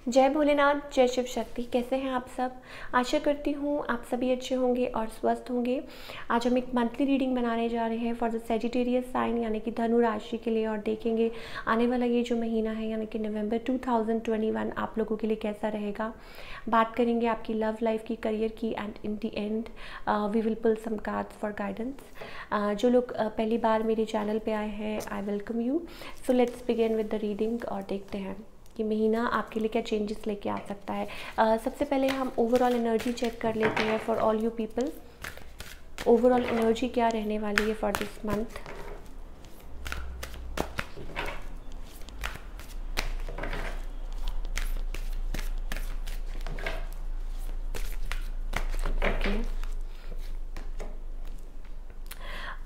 जय भोलेनाथ, जय शिव शक्ति। कैसे हैं आप सब? आशा करती हूँ आप सभी अच्छे होंगे और स्वस्थ होंगे। आज हम एक मंथली रीडिंग बनाने जा रहे हैं फॉर द सेजिटेरियस साइन यानी कि धनु राशि के लिए, और देखेंगे आने वाला ये जो महीना है यानी कि नवंबर 2021 आप लोगों के लिए कैसा रहेगा। बात करेंगे आपकी लव लाइफ की, करियर की, and in the end we will pull some cards for guidance. जो लोग पहली बार मेरे चैनल पे आए हैं, I welcome you. So let's begin with the reading और देखते हैं कि महीना आपके लिए क्या चेंजेस लेके आ सकता है। सबसे पहले हम ओवरऑल एनर्जी चेक कर लेते हैं for all you people. Overall energy क्या रहने वाली है for this month.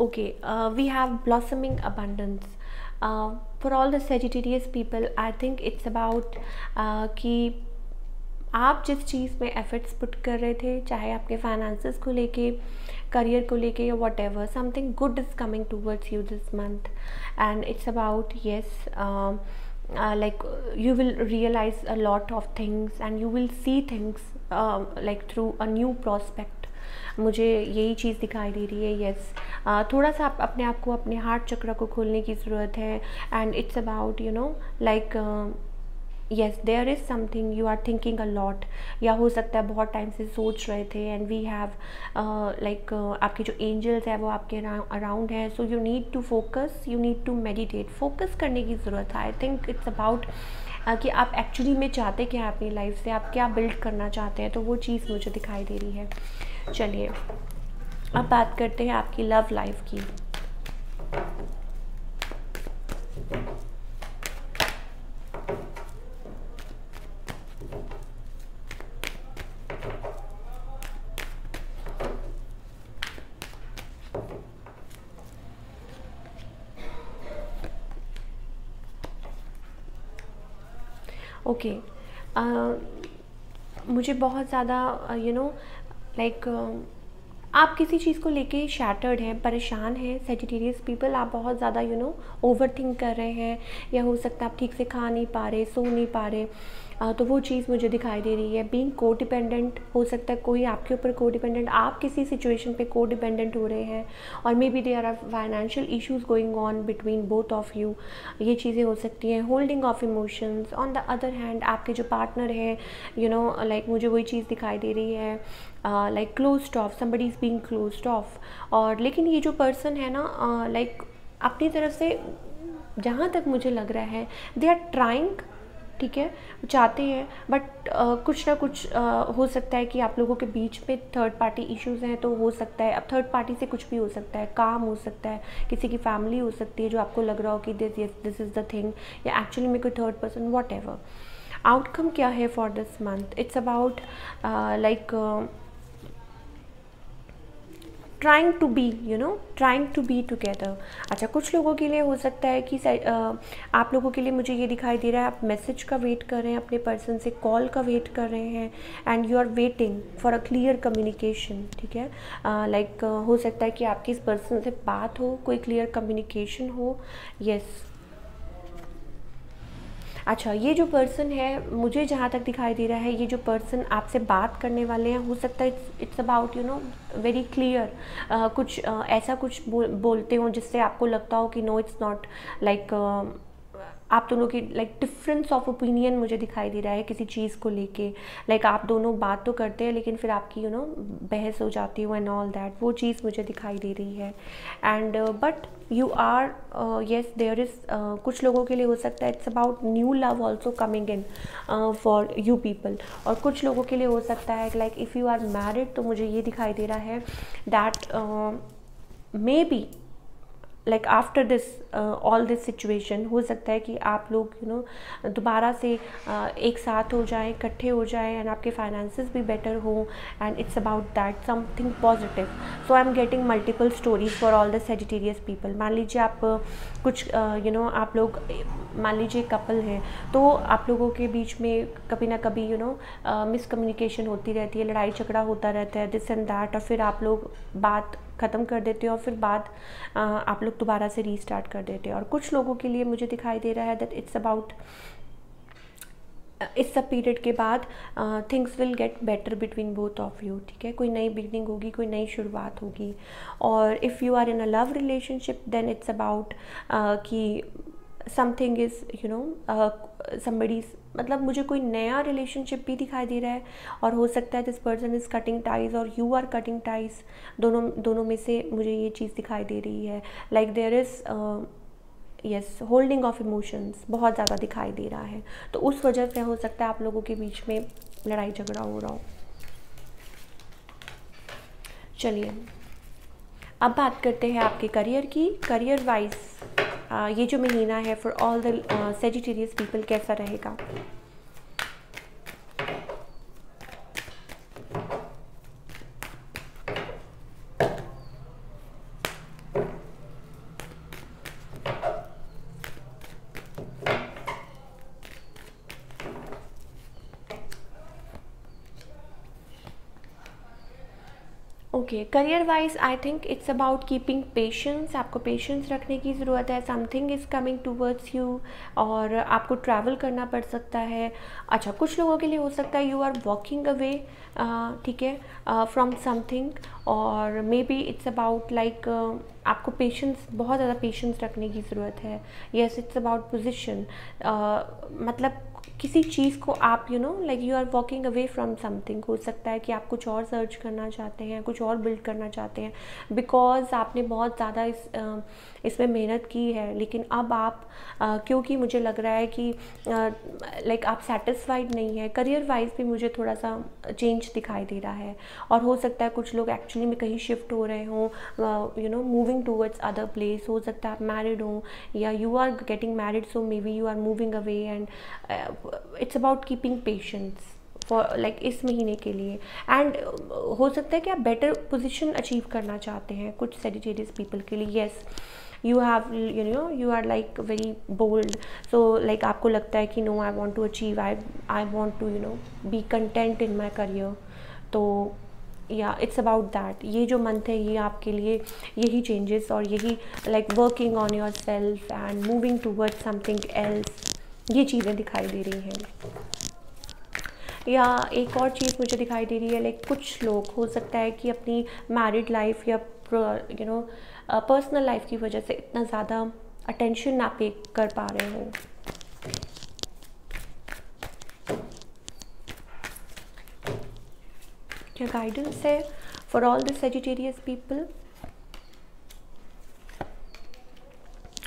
Okay, we have blossoming abundance. For all the Sagittarius people, I think it's about कि आप जिस चीज़ में एफर्ट्स पुट कर रहे थे, चाहे आपके फाइनेंसेस को लेके, करियर को लेके या what ever, something good is coming towards you this month, and it's about yes like you will realize a lot of things and you will see things like through a new prospect. मुझे यही चीज़ दिखाई दे रही है। Yes, थोड़ा सा आप अपने आप को, अपने हार्ट चक्र को खोलने की ज़रूरत है। And it's about like yes, there is something you are thinking a lot, या हो सकता है बहुत टाइम से सोच रहे थे, एंड वी हैव लाइक आपके जो एंजल्स है वो आपके अराउंड है। So you need to focus, you need to meditate. Focus करने की ज़रूरत है। आई थिंक इट्स अबाउट कि आप एक्चुअली में चाहते क्या हैं अपनी लाइफ से, आप क्या बिल्ड करना चाहते हैं, तो वो चीज़ मुझे दिखाई दे रही है। चलिए अब बात करते हैं आपकी लव लाइफ की। ओके, मुझे बहुत ज़्यादा लाइक आप किसी चीज़ को लेके शैटर्ड हैं, परेशान हैं। सेजिटेरियस पीपल, आप बहुत ज़्यादा ओवर थिंक कर रहे हैं, या हो सकता है आप ठीक से खा नहीं पा रहे, सो नहीं पा रहे। तो वो चीज़ मुझे दिखाई दे रही है। बीइंग को डिपेंडेंट, हो सकता है कोई आपके ऊपर को डिपेंडेंट, आप किसी सिचुएशन पे को डिपेंडेंट हो रहे हैं, और maybe there are financial issues going on between both of you. ये चीज़ें हो सकती हैं। Holding off emotions. On the other hand आपके जो पार्टनर है लाइक मुझे वही चीज़ दिखाई दे रही है, like closed of, somebody is being closed of. और लेकिन ये जो पर्सन है ना, लाइक अपनी तरफ से जहाँ तक मुझे लग रहा है, दे आर ट्राइंग, ठीक है, चाहते हैं, बट कुछ ना कुछ हो सकता है कि आप लोगों के बीच में थर्ड पार्टी इश्यूज़ हैं। तो हो सकता है, अब थर्ड पार्टी से कुछ भी हो सकता है, काम हो सकता है, किसी की फैमिली हो सकती है जो आपको लग रहा हो कि दिस इज़ द थिंग, या एक्चुअली में कोई third person, whatever. Outcome क्या है for this month? It's about like trying to be together. अच्छा, कुछ लोगों के लिए हो सकता है कि आप लोगों के लिए मुझे ये दिखाई दे रहा है, आप मैसेज का वेट कर रहे हैं, अपने पर्सन से कॉल का वेट कर रहे हैं, and you are waiting for a clear communication, ठीक है। लाइक हो सकता है कि आपकी इस पर्सन से बात हो, कोई क्लियर कम्युनिकेशन हो। येस, अच्छा, ये जो पर्सन है, मुझे जहाँ तक दिखाई दे रहा है, ये जो पर्सन आपसे बात करने वाले हैं, हो सकता है इट्स अबाउट वेरी क्लियर, कुछ ऐसा कुछ बोलते हो जिससे आपको लगता हो कि नो, इट्स नॉट लाइक आप दोनों की लाइक डिफरेंस ऑफ ओपिनियन मुझे दिखाई दे रहा है किसी चीज़ को लेके। लाइक आप दोनों बात तो करते हैं, लेकिन फिर आपकी बहस हो जाती है एंड ऑल दैट, वो चीज़ मुझे दिखाई दे रही है। And but you are yes, there is कुछ लोगों के लिए हो सकता है it's about new love also coming in for you people. और कुछ लोगों के लिए हो सकता है like if you are married, तो मुझे ये दिखाई दे रहा है that maybe like after this all this situation, हो सकता है कि आप लोग दोबारा से एक साथ हो जाएं, इकट्ठे हो जाएं, एंड आपके फाइनेंसेस भी बेटर हो, and it's about that something positive. So I am getting multiple stories for all the Sagittarius people. मान लीजिए आप कुछ आप लोग, मान लीजिए कपल हैं, तो आप लोगों के बीच में कभी ना कभी मिसकम्युनिकेशन होती रहती है, लड़ाई झगड़ा होता रहता है, दिस एंड दैट, और फिर आप लोग बात ख़त्म कर देते हो, और फिर बाद आप लोग दोबारा से रीस्टार्ट कर देते हो। और कुछ लोगों के लिए मुझे दिखाई दे रहा है दैट इट्स अबाउट इस सब पीरियड के बाद things will get better between both of you, ठीक है। कोई नई बिगनिंग होगी, कोई नई शुरुआत होगी। और if you are in a love relationship then it's about कि something is you know somebody's, मतलब मुझे कोई नया रिलेशनशिप भी दिखाई दे रहा है, और हो सकता है this person is cutting ties और यू आर कटिंग टाइज, दोनों में से मुझे ये चीज़ दिखाई दे रही है। Like there is yes holding off emotions बहुत ज़्यादा दिखाई दे रहा है, तो उस वजह से हो सकता है आप लोगों के बीच में लड़ाई झगड़ा हो रहा हो। चलिए अब बात करते हैं आपके करियर की। करियर वाइज ये जो महीना है for all the Sagittarius people कैसा रहेगा। Okay, career wise I think it's about keeping patience. आपको पेशेंस रखने की ज़रूरत है। Something is coming towards you, और आपको ट्रैवल करना पड़ सकता है। अच्छा, कुछ लोगों के लिए हो सकता है यू आर वॉकिंग अवे, ठीक है, फ्रॉम समथिंग, और may be it's about like आपको पेशेंस, बहुत ज़्यादा पेशेंस रखने की ज़रूरत है। येस, इट्स अबाउट पोजिशन, मतलब किसी चीज़ को आप you know like you are walking away from something. हो सकता है कि आप कुछ और सर्च करना चाहते हैं, कुछ और बिल्ड करना चाहते हैं, बिकॉज आपने बहुत ज़्यादा इसमें मेहनत की है, लेकिन अब आप क्योंकि मुझे लग रहा है कि लाइक आप सेटिस्फाइड नहीं है। करियर वाइज भी मुझे थोड़ा सा चेंज दिखाई दे रहा है, और हो सकता है कुछ लोग एक्चुअली में कहीं शिफ्ट हो रहे हों, you know moving towards other place. हो सकता है आप मैरिड हों या you are getting married, so maybe you are moving away, and it's about keeping patience for like इस महीने के लिए। एंड हो सकता है कि आप बेटर पोजीशन अचीव करना चाहते हैं कुछ सेजिटेरियस पीपल के लिए। Yes, you have you know you are like very bold, so like आपको लगता है कि no, I want to achieve, I want to you know be content in my career. तो या इट्स अबाउट दैट। ये जो मंथ है ये आपके लिए यही चेंजेस और यही like working on your self and moving towards something else, ये चीज़ें दिखाई दे रही हैं। या एक और चीज़ मुझे दिखाई दे रही है, लाइक कुछ लोग हो सकता है कि अपनी मैरिड लाइफ या यू नो पर्सनल लाइफ की वजह से इतना ज़्यादा अटेंशन ना पे कर पा रहे हो। क्या गाइडेंस है for all the Sagittarius people.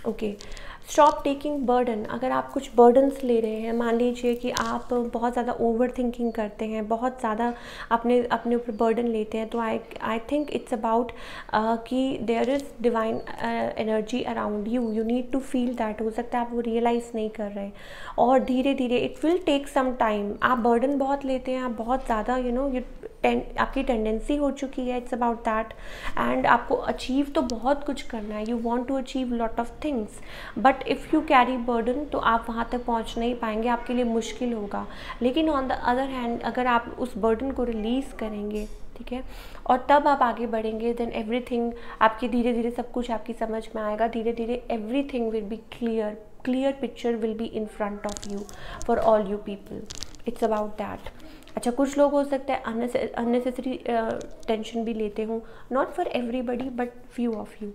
Okay, stop taking burden. अगर आप कुछ बर्डन्स ले रहे हैं, मान लीजिए कि आप बहुत ज़्यादा ओवर थिंकिंग करते हैं, बहुत ज़्यादा अपने ऊपर बर्डन लेते हैं, तो आई थिंक इट्स अबाउट कि there is divine energy around you, you need to feel that. हो सकता है आप वो रियलाइज़ नहीं कर रहे, और धीरे धीरे it will take some time. आप बर्डन बहुत लेते हैं, आप बहुत ज़्यादा यू नो आपकी टेंडेंसी हो चुकी है, इट्स अबाउट दैट। एंड आपको अचीव तो बहुत कुछ करना है, you want to achieve lot of things, but if you carry burden तो आप वहाँ तक पहुँच नहीं पाएंगे, आपके लिए मुश्किल होगा। लेकिन ऑन द अदर हैंड अगर आप उस बर्डन को रिलीज़ करेंगे, ठीक है, और तब आप आगे बढ़ेंगे, देन एवरीथिंग आपकी धीरे धीरे सब कुछ आपकी समझ में आएगा। धीरे धीरे everything will be clear picture will be in front of you for all you people. It's about that. अच्छा, कुछ लोग हो सकता है अननेसेसरी टेंशन भी लेते हों, not for everybody but few of you.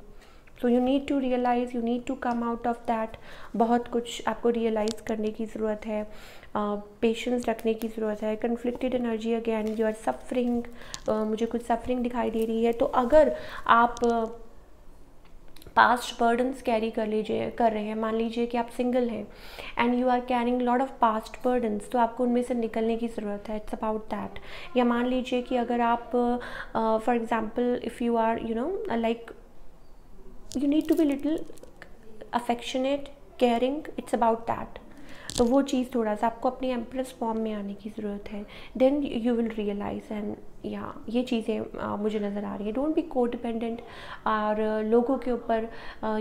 So you need to realize, you need to come out of that. बहुत कुछ आपको रियलाइज़ करने की ज़रूरत है, पेशेंस रखने की ज़रूरत है। Conflicted energy again, you are suffering, मुझे कुछ सफरिंग दिखाई दे रही है। तो अगर आप पास्ट बर्डन्स कैरी कर रहे हैं, मान लीजिए कि आप सिंगल हैं and you are carrying lot of past burdens, तो आपको उनमें से निकलने की ज़रूरत है। It's about that. या मान लीजिए कि अगर आप for example if you are you know like you need to be little affectionate, caring, it's about that। तो वो चीज़ थोड़ा सा आपको अपनी एम्प्रेस फॉर्म में आने की ज़रूरत है, then you will realize. And या ये चीज़ें मुझे नज़र आ रही है। डोंट बी को डिपेंडेंट, और लोगों के ऊपर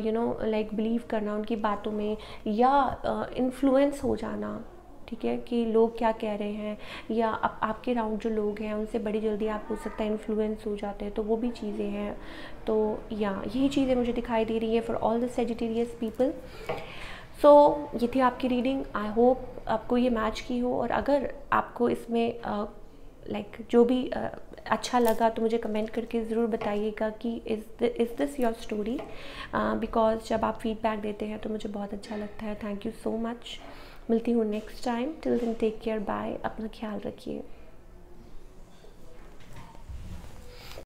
यू नो लाइक बिलीव करना उनकी बातों में, या इन्फ्लुएंस हो जाना, ठीक है, कि लोग क्या कह रहे हैं, या आपके राउंड जो लोग हैं उनसे बड़ी जल्दी आप हो सकता है इन्फ्लुएंस हो जाते हैं, तो वो भी चीज़ें हैं। तो या यही चीज़ें मुझे दिखाई दे रही है for all the Sagittarius people. So ये थी आपकी रीडिंग। आई होप आपको ये मैच की हो, और अगर आपको इसमें लाइक जो भी अच्छा लगा तो मुझे कमेंट करके ज़रूर बताइएगा कि is this your story, because जब आप फीडबैक देते हैं तो मुझे बहुत अच्छा लगता है। Thank you so much. मिलती हूँ next time. Till then take care, bye, अपना ख्याल रखिए।